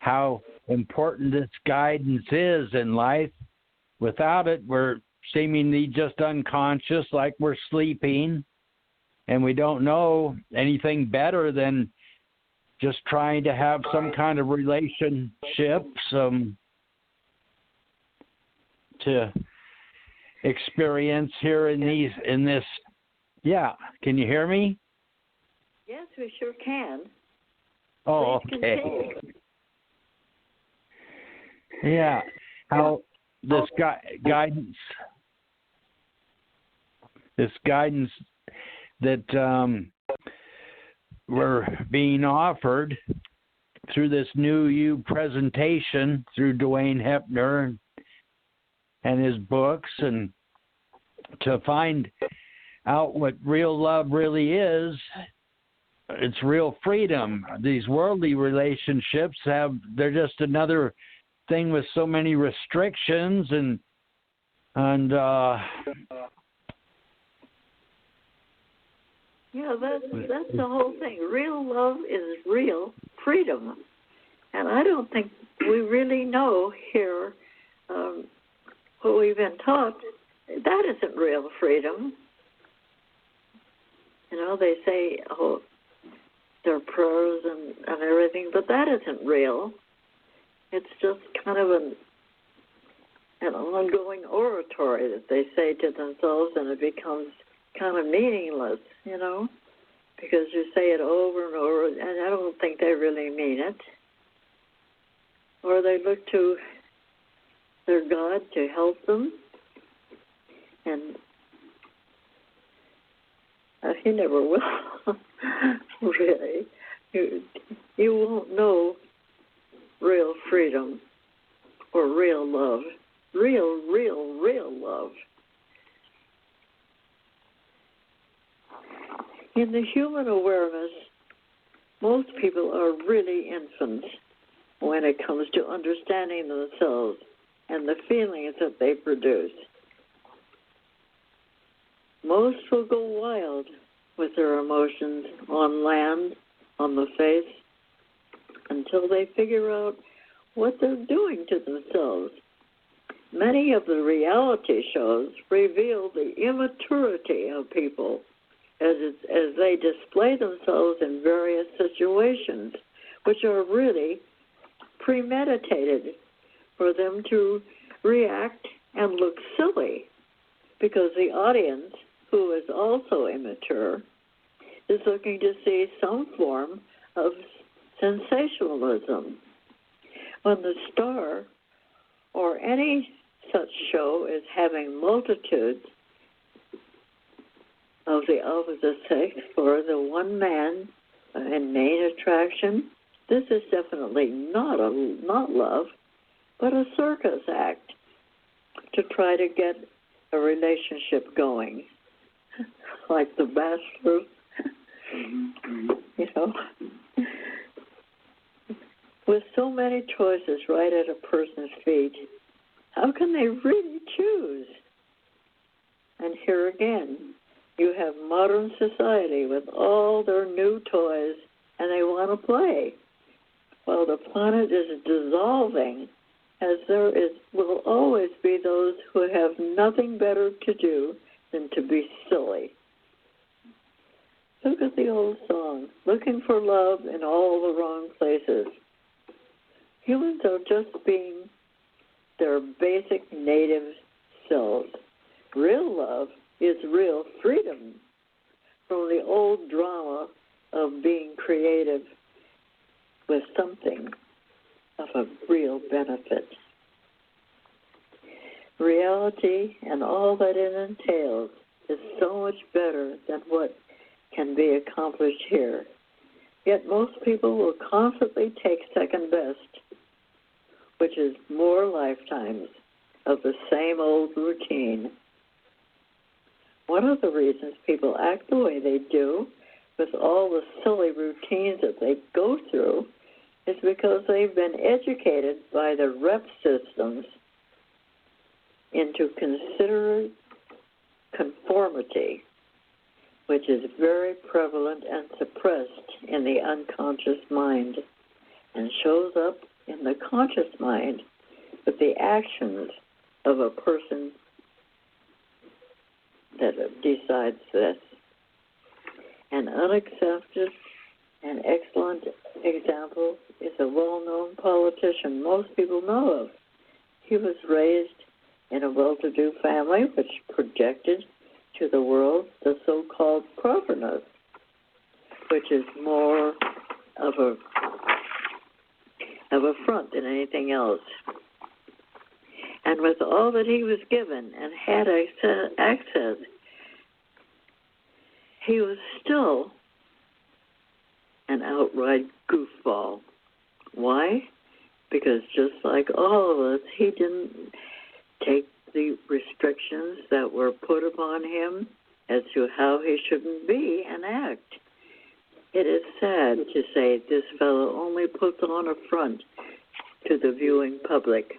how important this guidance is in life. Without it, we're seemingly just unconscious, like we're sleeping, and we don't know anything better than just trying to have some kind of relationship, to experience here in this. Yeah, can you hear me? Yes, we sure can. Oh, Please okay. continue. Yeah, how this guidance that we're being offered through this new you presentation through Dwayne Hepner and his books, and to find out what real love really is. It's real freedom. These worldly relationships they're just another thing with so many restrictions and yeah, that's the whole thing. Real love is real freedom, and I don't think we really know here what we've been taught. That isn't real freedom. You know, they say, oh, their prayers and everything, but that isn't real. It's just kind of an ongoing oratory that they say to themselves, and it becomes kind of meaningless, you know, because you say it over and over, and I don't think they really mean it. Or they look to their God to help them, and he never will. Really. You won't know real freedom or real love. Real love. In the human awareness, most people are really infants when it comes to understanding themselves and the feelings that they produce. Most will go wild with their emotions on land, on the face, until they figure out what they're doing to themselves. Many of the reality shows reveal the immaturity of people as they display themselves in various situations, which are really premeditated for them to react and look silly, because the audience, who is also immature, is looking to see some form of sensationalism. When the star or any such show is having multitudes of the opposite sex for the one man and main attraction, this is definitely not love, but a circus act to try to get a relationship going, like The Bachelor. You know, with so many choices right at a person's feet, how can they really choose? And here again, you have modern society with all their new toys, and they want to play. While the planet is dissolving, as will always be those who have nothing better to do than to be silly. Look at the old song, looking for love in all the wrong places. Humans are just being their basic native selves. Real love is real freedom from the old drama of being creative with something of a real benefit. Reality and all that it entails is so much better than what can be accomplished here. Yet most people will constantly take second best, which is more lifetimes of the same old routine. One of the reasons people act the way they do, with all the silly routines that they go through, is because they've been educated by the rep systems into considerate conformity, which is very prevalent and suppressed in the unconscious mind. and shows up in the conscious mind with the actions of a person that decides this. An unaccepted and excellent example is a well-known politician most people know of. He was raised in a well-to-do family which projected to the world the so-called properness, which is more of a front than anything else. And with all that he was given and had access, he was still an outright goofball. Why? Because just like all of us, he didn't take the restrictions that were put upon him as to how he shouldn't be and act. It is sad to say this fellow only puts on a front to the viewing public,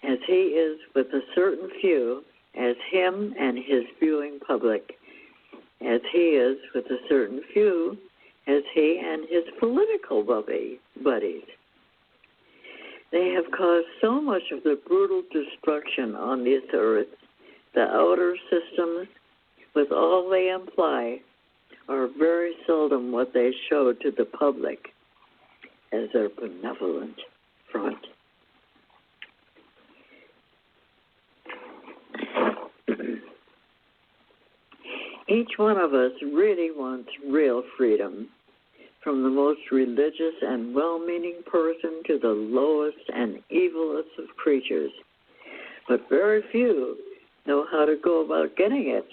as he is with a certain few, as him and his viewing public, as he is with a certain few, as he and his political buddies. They have caused so much of the brutal destruction on this earth. The outer systems, with all they imply, are very seldom what they show to the public as their benevolent front. Each one of us really wants real freedom, from the most religious and well-meaning person to the lowest and evilest of creatures. But very few know how to go about getting it.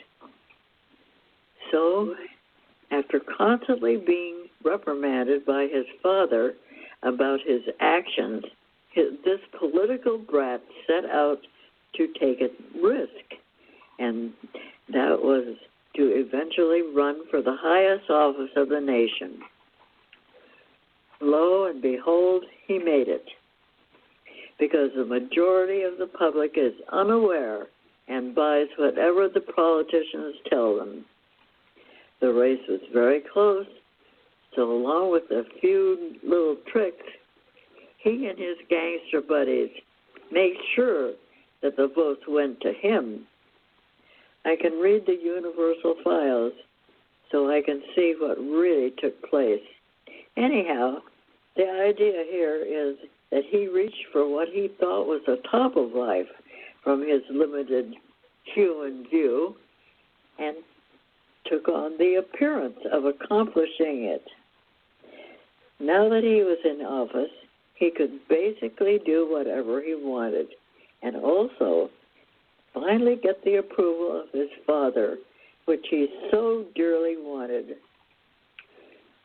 So, after constantly being reprimanded by his father about his actions, this political brat set out to take a risk, and that was to eventually run for the highest office of the nation. Lo and behold, he made it, because the majority of the public is unaware and buys whatever the politicians tell them. The race was very close, so along with a few little tricks, he and his gangster buddies made sure that the votes went to him. I can read the universal files so I can see what really took place. Anyhow, the idea here is that he reached for what he thought was the top of life from his limited human view and took on the appearance of accomplishing it. Now that he was in office, he could basically do whatever he wanted, and also finally get the approval of his father, which he so dearly wanted.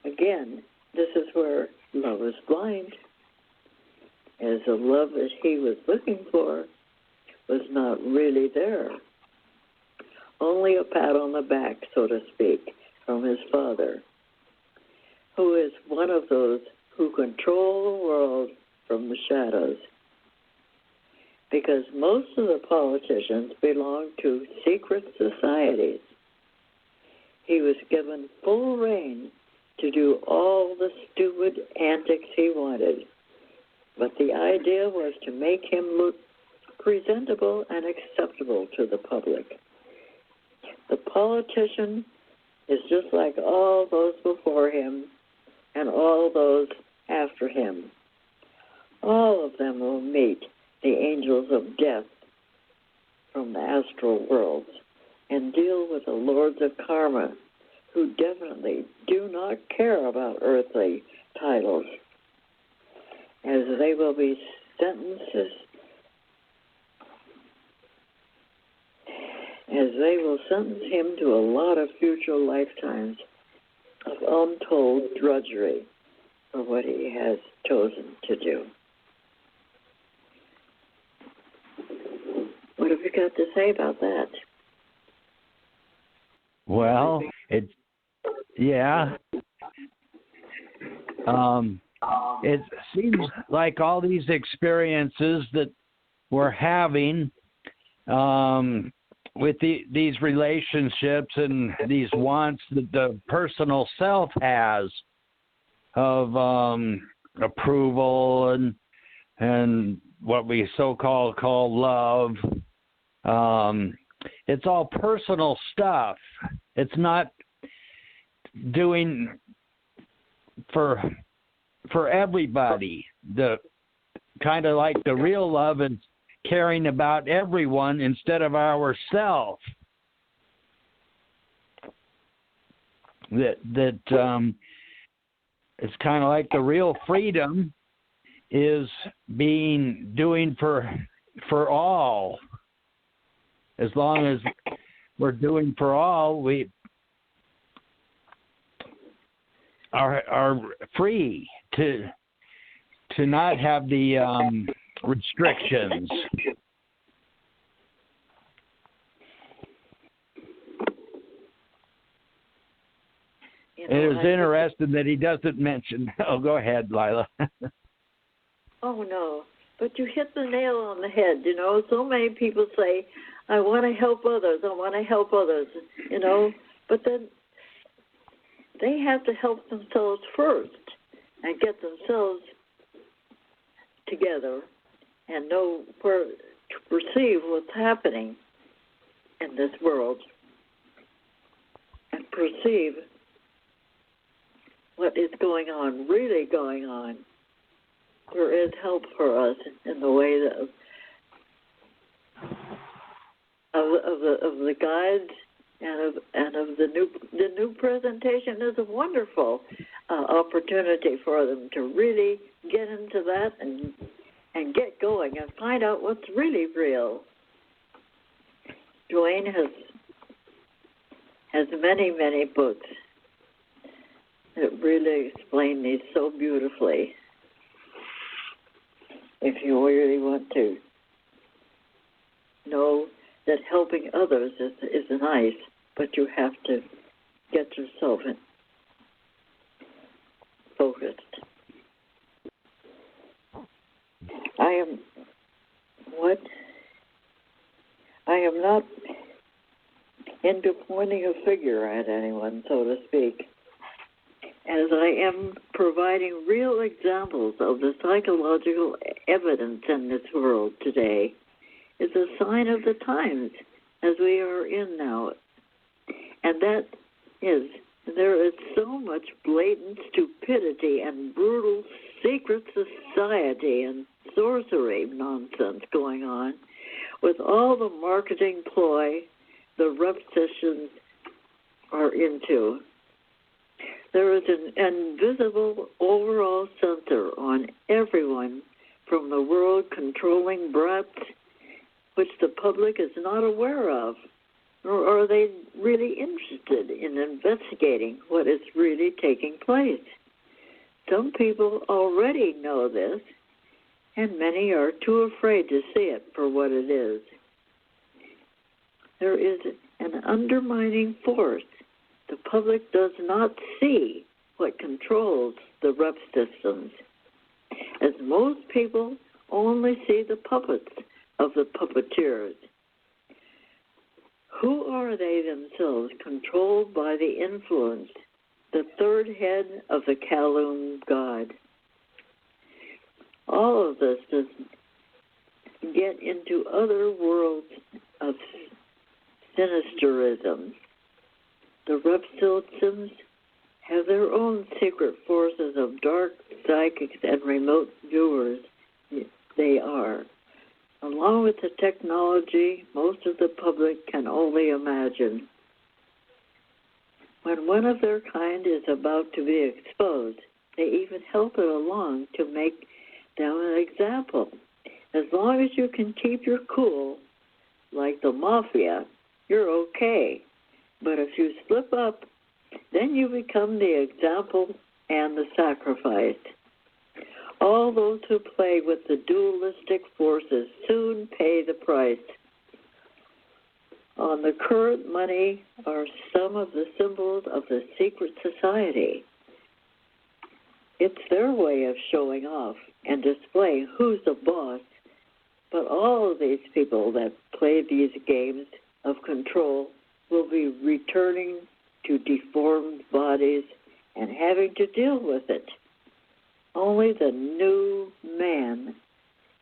Again, this is where love is blind, as the love that he was looking for was not really there. Only a pat on the back, so to speak, from his father, who is one of those who control the world from the shadows. Because most of the politicians belong to secret societies. He was given full reign to do all the stupid antics he wanted. But the idea was to make him look presentable and acceptable to the public. The politician is just like all those before him and all those after him. All of them will meet the angels of death from the astral worlds and deal with the lords of karma, who definitely do not care about earthly titles, as they will be sentence him to a lot of future lifetimes of untold drudgery for what he has chosen to do. What have you got to say about that? Well, it seems like all these experiences that we're having with these relationships and these wants that the personal self has, approval and what we so-called call love. It's all personal stuff. It's not doing for everybody. The kind of like the real love is caring about everyone instead of ourselves. It's kind of like the real freedom is doing for all. As long as we're doing for all, we are free to not have the restrictions. It is interesting that he doesn't mention. Oh, go ahead, Lila. Oh, no. But you hit the nail on the head, So many people say, I want to help others. But then they have to help themselves first and get themselves together and know where to perceive what's happening in this world and perceive what is going on, really going on. There is help for us in the way of the guides and of the new presentation is a wonderful opportunity for them to really get into that and get going and find out what's really real. Dwayne has many books that really explain these so beautifully. If you really want to know that helping others is nice, but you have to get yourself focused. I am not into pointing a finger at anyone, so to speak, as I am providing real examples of the psychological evidence in this world today. Is a sign of the times as we are in now. And that is, there is so much blatant stupidity and brutal secret society and sorcery nonsense going on with all the marketing ploy the repetitions are into. There is an invisible overall censor on everyone from the world-controlling brats, which the public is not aware of, nor are they really interested in investigating what is really taking place. Some people already know this, and many are too afraid to see it for what it is. There is an undermining force. The public does not see what controls the rep systems, as most people only see the puppets of the puppeteers. Who are they themselves, controlled by the influence, the third head of the Kaloum god? All of this does get into other worlds of sinisterism. The reptilians have their own secret forces of dark psychics and remote viewers. They are. Along with the technology most of the public can only imagine. When one of their kind is about to be exposed, they even help it along to make them an example. As long as you can keep your cool, like the mafia, you're okay. But if you slip up, then you become the example and the sacrifice. All those who play with the dualistic forces soon pay the price. On the current money are some of the symbols of the secret society. It's their way of showing off and displaying who's the boss. But all of these people that play these games of control will be returning to deformed bodies and having to deal with it only the new man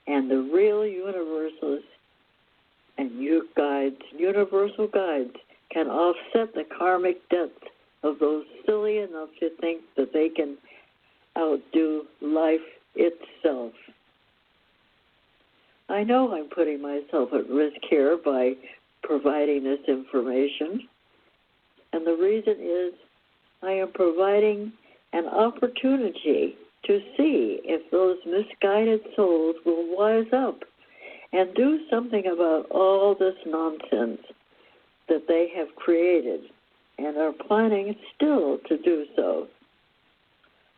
and the real universals and universal guides can offset the karmic debt of those silly enough to think that they can outdo life itself. I know I'm putting myself at risk here by providing this information, and the reason is I am providing an opportunity to see if those misguided souls will wise up and do something about all this nonsense that they have created and are planning still to do so.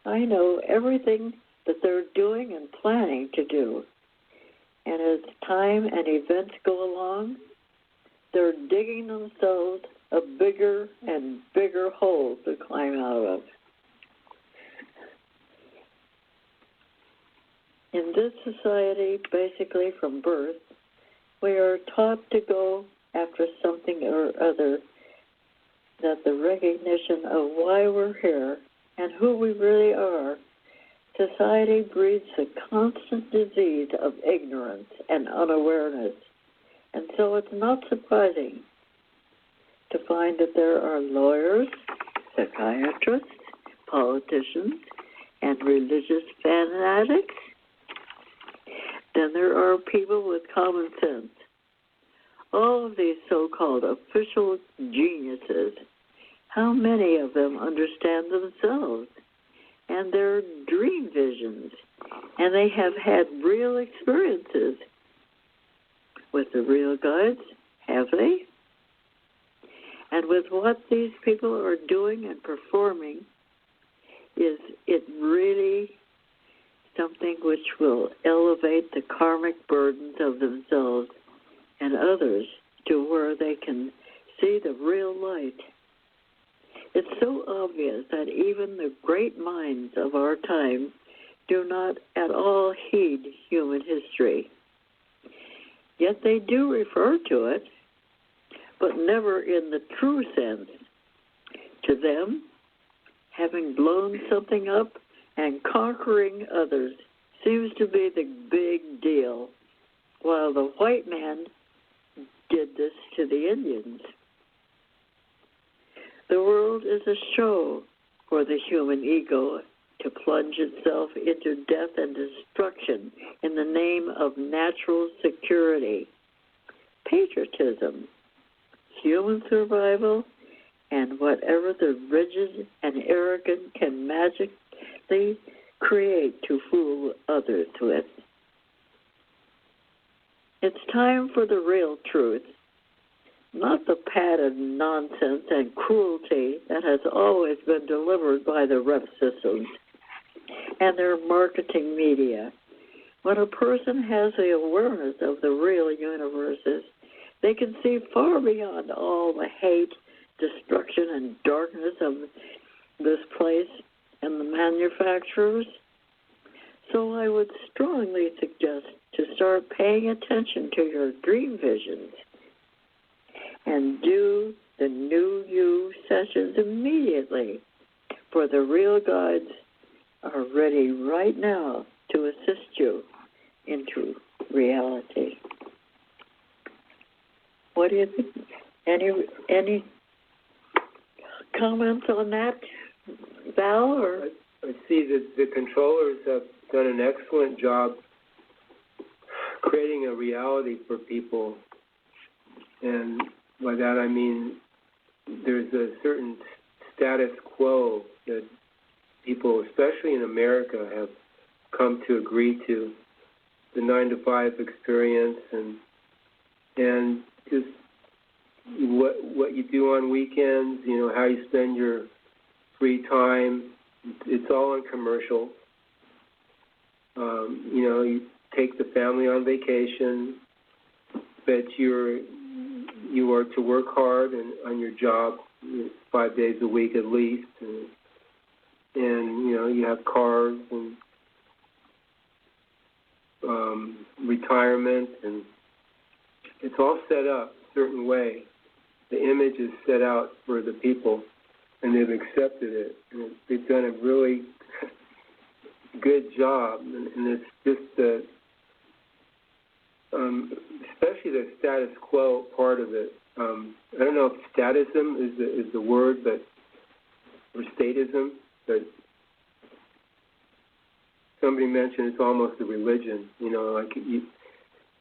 I know everything that they're doing and planning to do. And as time and events go along, they're digging themselves a bigger and bigger hole to climb out of. In this society, basically from birth, we are taught to go after something or other, that the recognition of why we're here and who we really are, society breeds a constant disease of ignorance and unawareness. And so it's not surprising to find that there are lawyers, psychiatrists, politicians, and religious fanatics. Then there are people with common sense. All of these so-called official geniuses, how many of them understand themselves and their dream visions, and they have had real experiences with the real guides, have they? And with what these people are doing and performing, is it really something which will elevate the karmic burdens of themselves and others to where they can see the real light? It's so obvious that even the great minds of our time do not at all heed human history. Yet they do refer to it, but never in the true sense. To them, having blown something up and conquering others seems to be the big deal, while the white man did this to the Indians. The world is a show for the human ego to plunge itself into death and destruction in the name of natural security, patriotism, human survival, and whatever the rigid and arrogant can magically create to fool others with. It's time for the real truth, not the padded nonsense and cruelty that has always been delivered by the rep systems and their marketing media. When a person has the awareness of the real universes, they can see far beyond all the hate, destruction, and darkness of this place and the manufacturers. So I would strongly suggest to start paying attention to your dream visions and do the New You sessions immediately, for the real guides are ready right now to assist you into reality. What do you think? Any comments on that, Val? Or I see that the controllers have done an excellent job creating a reality for people, and by that I mean there's a certain status quo that people, especially in America, have come to agree to, the 9-to-5 experience, and just what you do on weekends, how you spend your free time. It's all on commercial. You take the family on vacation, but you are to work hard and on your job 5 days a week at least, and you have cars and retirement, and it's all set up a certain way. The image is set out for the people, and they've accepted it. And they've done a really good job, and it's just the, especially the status quo part of it. I don't know if statism is the word, but or statism, but somebody mentioned it's almost a religion. You know, like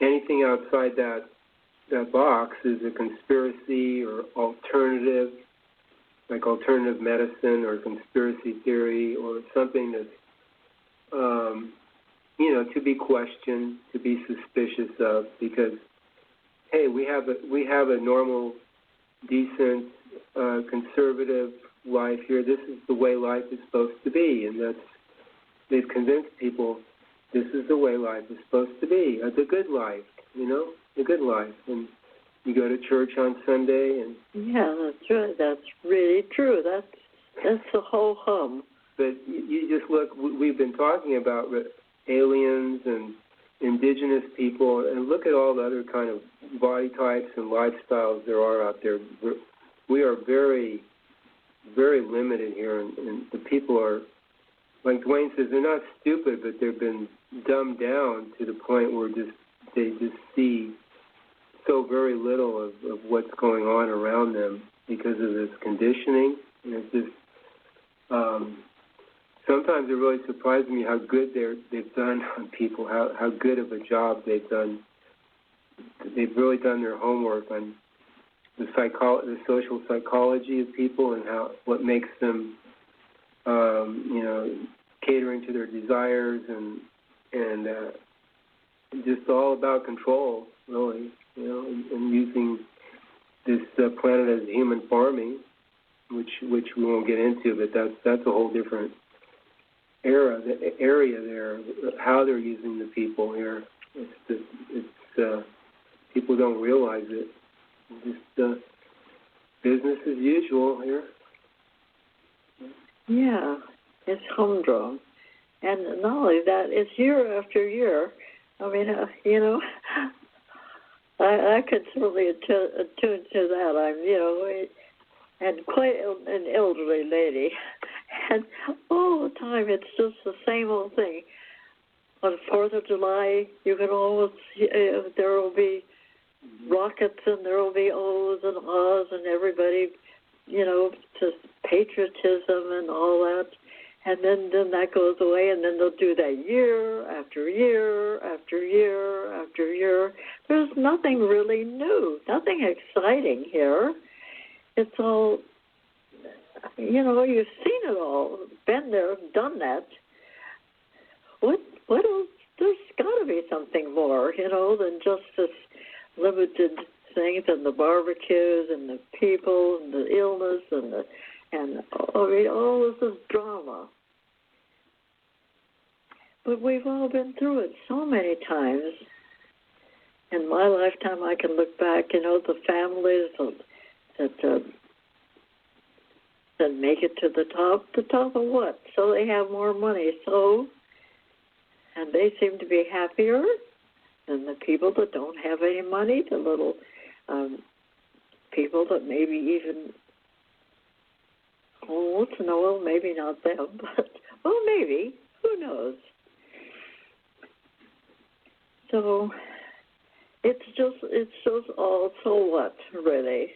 anything outside that box is a conspiracy or alternative, like alternative medicine or conspiracy theory or something that's, you know, to be questioned, to be suspicious of, because, hey, we have a normal, decent, conservative life here. This is the way life is supposed to be, and they've convinced people this is the way life is supposed to be, the good life, you know, the good life. And you go to church on Sunday, and yeah, that's right. That's really true. That's the whole hum. But you just look. We've been talking about aliens and indigenous people, and look at all the other kind of body types and lifestyles there are out there. We are very, very limited here, and the people are, like Dwayne says, they're not stupid, but they've been dumbed down to the point where they just see so very little of what's going on around them because of this conditioning. And it's just sometimes it really surprises me how good they've done on people, how good of a job they've done. They've really done their homework on the social psychology of people and what makes them, you know, catering to their desires and just all about control, really, you know, and using this planet as human farming, which we won't get into, but that's a whole different area there. How they're using the people here, it's people don't realize it. Just business as usual here. Yeah, it's humdrum. And not only that, it's year after year. I mean, you know, I could certainly attune to that. I'm, you know, and quite an elderly lady. And all the time it's just the same old thing. On 4th of July, you can always, there will be rockets and there will be ohs and ahs and everybody, you know, just patriotism and all that. And then that goes away, and then they'll do that year after year after year after year. There's nothing really new, nothing exciting here. It's all, you know, you've seen it all, been there, done that. What else? There's got to be something more, you know, than just this limited things and the barbecues and the people and the illness and I mean, all this is drama. But we've all been through it so many times. In my lifetime, I can look back, you know, the families that make it to the top of what? So they have more money, and they seem to be happier than the people that don't have any money, the little people that maybe even, well, maybe not them, but, well, maybe, who knows? So it's just all so what, really.